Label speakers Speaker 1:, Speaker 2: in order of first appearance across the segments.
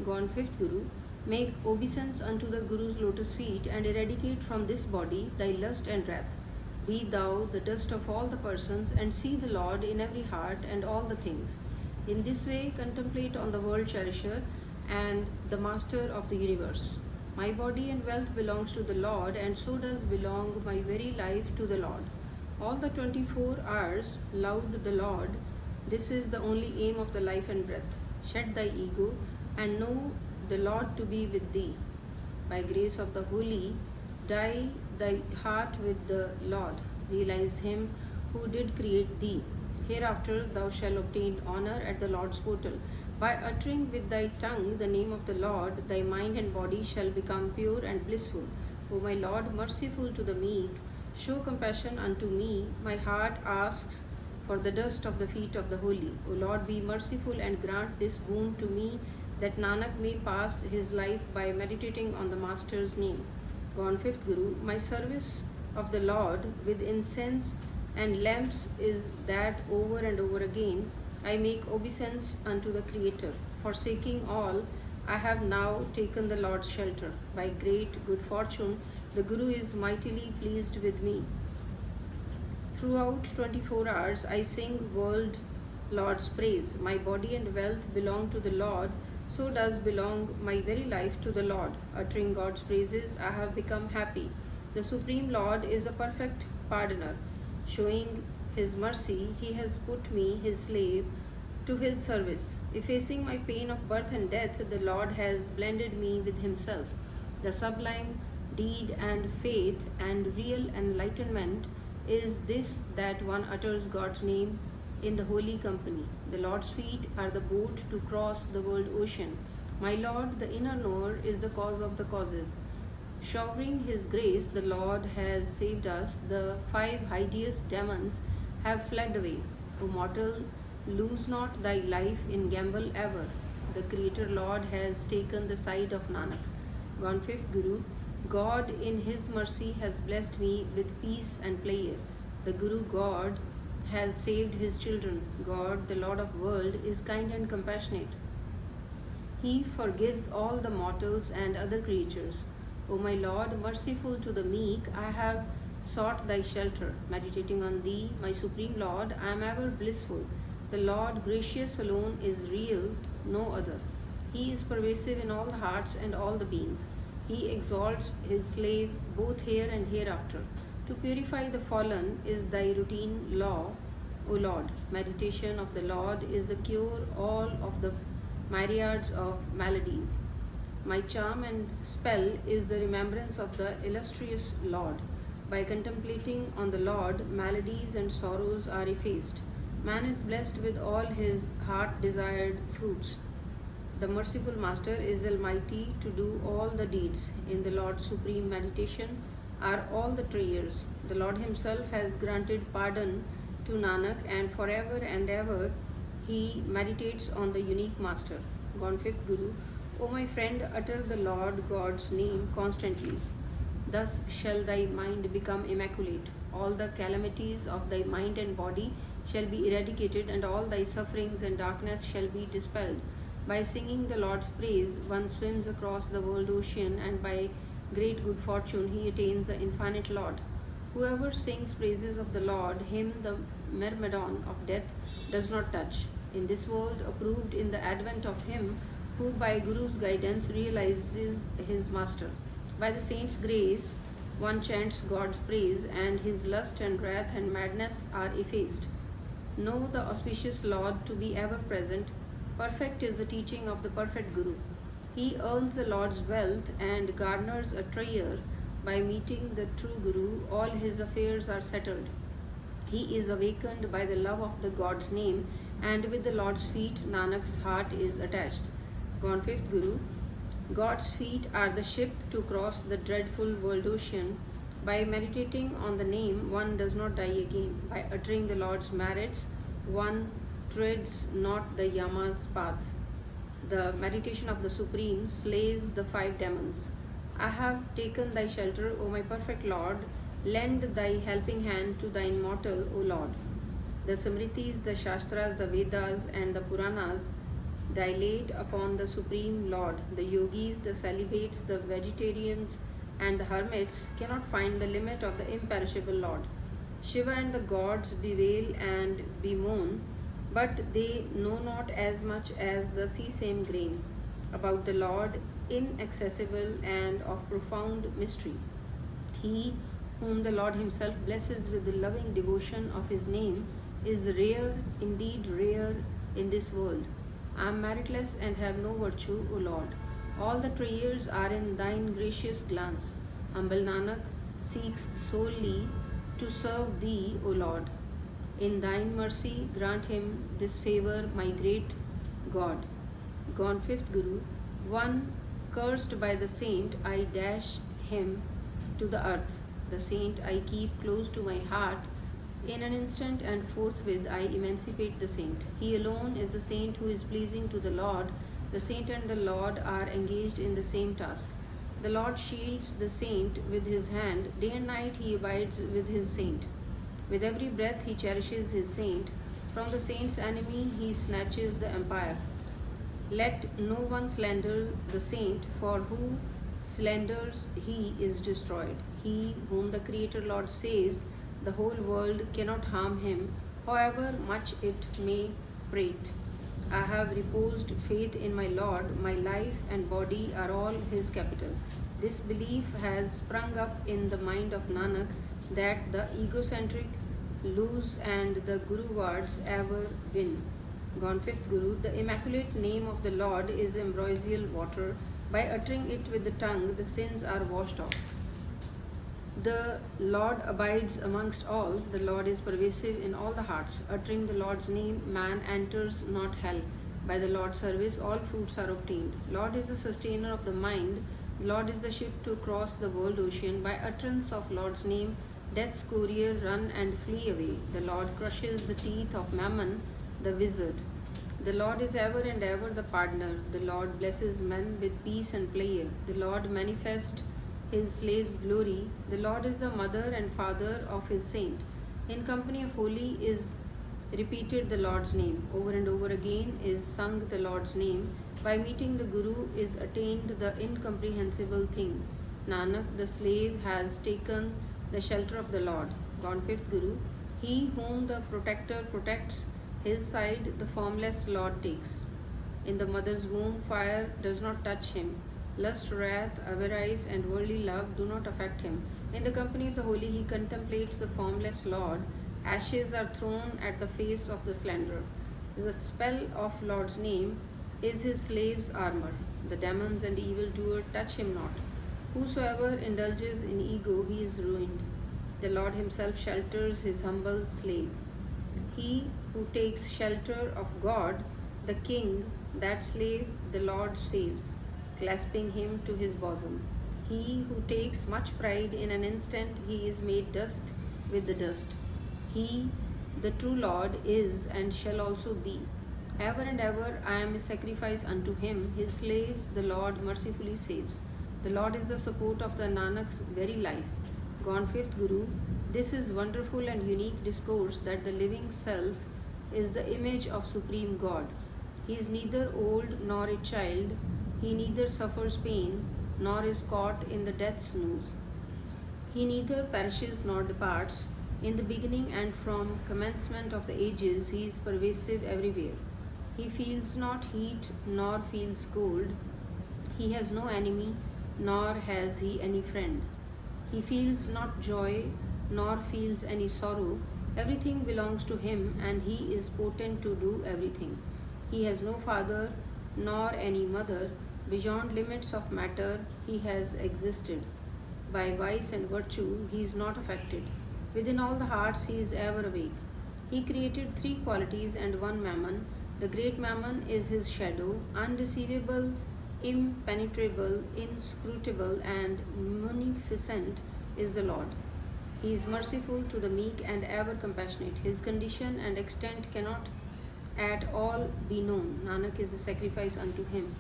Speaker 1: Gone fifth Guru. Make obeisance unto the Guru's lotus feet and eradicate from this body thy lust and wrath. Be thou the dust of all the persons and see the Lord in every heart and all the things. In this way, contemplate on the world cherisher and the master of the universe. My body and wealth belongs to the Lord, and so does belong my very life to the Lord. All the 24 hours loved the Lord. This is the only aim of the life and breath. Shed thy ego and know the Lord to be with thee. By grace of the Holy, dye thy heart with the Lord. Realize him who did create thee. Hereafter thou shalt obtain honor at the Lord's portal. By uttering with thy tongue the name of the Lord, thy mind and body shall become pure and blissful. O my Lord, merciful to the meek, show compassion unto me. My heart asks for the dust of the feet of the holy. O Lord, be merciful and grant this boon to me, that Nanak may pass his life by meditating on the Master's name. Gone fifth Guru. My service of the Lord with incense and lamps is that over and over again I make obeisance unto the Creator. Forsaking all, I have now taken the Lord's shelter. By great good fortune, the Guru is mightily pleased with me. Throughout 24 hours, I sing world Lord's praise. My body and wealth belong to the Lord, so does belong my very life to the Lord. Uttering God's praises, I have become happy. The Supreme Lord is the perfect pardoner. Showing his mercy, he has put me, his slave, to his service. Effacing my pain of birth and death, the Lord has blended me with himself. The sublime deed and faith and real enlightenment is this, that one utters God's name in the holy company. The Lord's feet are the boat to cross the world ocean. My Lord, the inner knower, is the cause of the causes. Showering his grace, the Lord has saved us. The 5 hideous demons have fled away. O mortal, lose not thy life in gamble ever. The Creator Lord has taken the side of Nanak. Gone fifth Guru. God in his mercy has blessed me with peace and pleasure. The Guru God has saved his children. God, the Lord of world, is kind and compassionate. He forgives all the mortals and other creatures. O my Lord, merciful to the meek, I have sought thy shelter. Meditating on thee, my Supreme Lord, I am ever blissful. The Lord gracious alone is real, no other. He is pervasive in all the hearts and all the beings. He exalts his slave both here and hereafter. To purify the fallen is thy routine law, O Lord. Meditation of the Lord is the cure all of the myriads of maladies. My charm and spell is the remembrance of the illustrious Lord. By contemplating on the Lord, maladies and sorrows are effaced. Man is blessed with all his heart-desired fruits. The merciful Master is almighty to do all the deeds. In the Lord's supreme meditation are all the treasures. The Lord himself has granted pardon to Nanak, and forever and ever he meditates on the unique Master. Gone fifth Guru. O my friend, utter the Lord God's name constantly. Thus shall thy mind become immaculate. All the calamities of thy mind and body shall be eradicated, and all thy sufferings and darkness shall be dispelled. By singing the Lord's praise, one swims across the world ocean, and by great good fortune he attains the infinite Lord. Whoever sings praises of the Lord, him the myrmidon of death does not touch. In this world, approved in the advent of him who by Guru's guidance realizes his Master. By the saint's grace, one chants God's praise, and his lust and wrath and madness are effaced. Know the auspicious Lord to be ever present. Perfect is the teaching of the perfect Guru. He earns the Lord's wealth and garners a treasure. By meeting the true Guru, all his affairs are settled. He is awakened by the love of the God's name, and with the Lord's feet, Nanak's heart is attached. Gone fifth Guru. God's feet are the ship to cross the dreadful world ocean. By meditating on the name, one does not die again. By uttering the Lord's merits, one treads not the Yama's path. The meditation of the Supreme slays the 5 demons. I have taken thy shelter, O my perfect Lord. Lend thy helping hand to thine mortal, O Lord. The Smritis, the Shastras, the Vedas, and the Puranas dilate upon the Supreme Lord. The yogis, the celibates, the vegetarians, and the hermits cannot find the limit of the imperishable Lord. Shiva and the gods bewail and bemoan, but they know not as much as the sesame grain about the Lord, inaccessible and of profound mystery. He whom the Lord Himself blesses with the loving devotion of His name is rare, indeed rare, in this world. I am meritless and have no virtue, O Lord. All the treasures are in Thine gracious glance. Humble Nanak seeks solely to serve Thee, O Lord. In Thine mercy, grant him this favor, my great God. Gone fifth Guru. One cursed by the saint, I dash him to the earth. The saint I keep close to my heart. In an instant and forthwith I emancipate the saint. He alone is the saint who is pleasing to the Lord. The saint and the Lord are engaged in the same task. The Lord shields the saint with his hand. Day and night he abides with his saint. With every breath he cherishes his saint. From the saint's enemy he snatches the empire. Let no one slander the saint, for who slanders he is destroyed. He whom the Creator Lord saves, the whole world cannot harm him, however much it may prate. I have reposed faith in my Lord. My life and body are all his capital. This belief has sprung up in the mind of Nanak, that the egocentric lose and the Guruwards ever win. Gone fifth Guru. The immaculate name of the Lord is ambrosial water. By uttering it with the tongue, the sins are washed off. The Lord abides amongst all. The Lord is pervasive in all the hearts. Uttering the Lord's name, man enters not hell. By the Lord's service, all fruits are obtained. Lord is the sustainer of the mind. Lord is the ship to cross the world ocean. By utterance of Lord's name, death's courier run and flee away. The Lord crushes the teeth of Mammon, the wizard. The Lord is ever and ever the pardoner. The Lord blesses men with peace and pleasure. The Lord manifests his slave's glory. The Lord is the mother and father of his saint. In company of holy is repeated the Lord's name. Over and over again is sung the Lord's name. By meeting the Guru is attained the incomprehensible thing. Nanak, the slave, has taken the shelter of the Lord. Gone fifth Guru. He whom the protector protects, his side the formless Lord takes. In the mother's womb, fire does not touch him. Lust, wrath, avarice, and worldly love do not affect him. In the company of the holy, he contemplates the formless Lord. Ashes are thrown at the face of the slanderer. The spell of Lord's name is his slave's armor. The demons and evildoer touch him not. Whosoever indulges in ego, he is ruined. The Lord himself shelters his humble slave. He who takes shelter of God, the King, that slave the Lord saves, clasping him to his bosom. He who takes much pride, in an instant he is made dust with the dust. He, the true Lord, is and shall also be. Ever and ever I am a sacrifice unto him. His slaves the Lord mercifully saves. The Lord is the support of the Nanak's very life. Gone fifth Guru. This is wonderful and unique discourse, that the living self is the image of Supreme God. He is neither old nor a child. He neither suffers pain nor is caught in the death's noose. He neither perishes nor departs. In the beginning and from commencement of the ages, he is pervasive everywhere. He feels not heat nor feels cold. He has no enemy nor has he any friend. He feels not joy nor feels any sorrow. Everything belongs to him, and he is potent to do everything. He has no father nor any mother. Beyond limits of matter he has existed. By vice and virtue he is not affected. Within all the hearts he is ever awake. He created three qualities and one Mammon. The great Mammon is his shadow, undeceivable, impenetrable, inscrutable, and munificent is the Lord. He is merciful to the meek and ever compassionate. His condition and extent cannot at all be known. Nanak is a sacrifice unto him.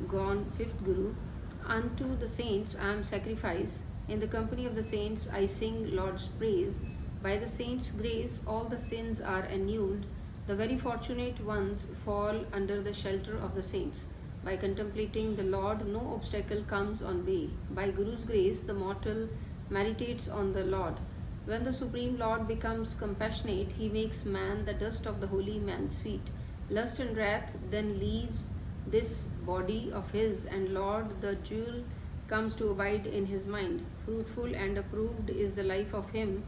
Speaker 1: Gone fifth Guru. Unto the saints I am sacrifice. In the company of the saints I sing Lord's praise. By the saints' grace all the sins are annulled. The very fortunate ones fall under the shelter of the saints. By contemplating the Lord, no obstacle comes on way. By Guru's grace, the mortal meditates on the Lord. When the Supreme Lord becomes compassionate, he makes man the dust of the holy man's feet. Lust and wrath then leaves this body of his, and Lord, the jewel, comes to abide in his mind. Fruitful and approved is the life of him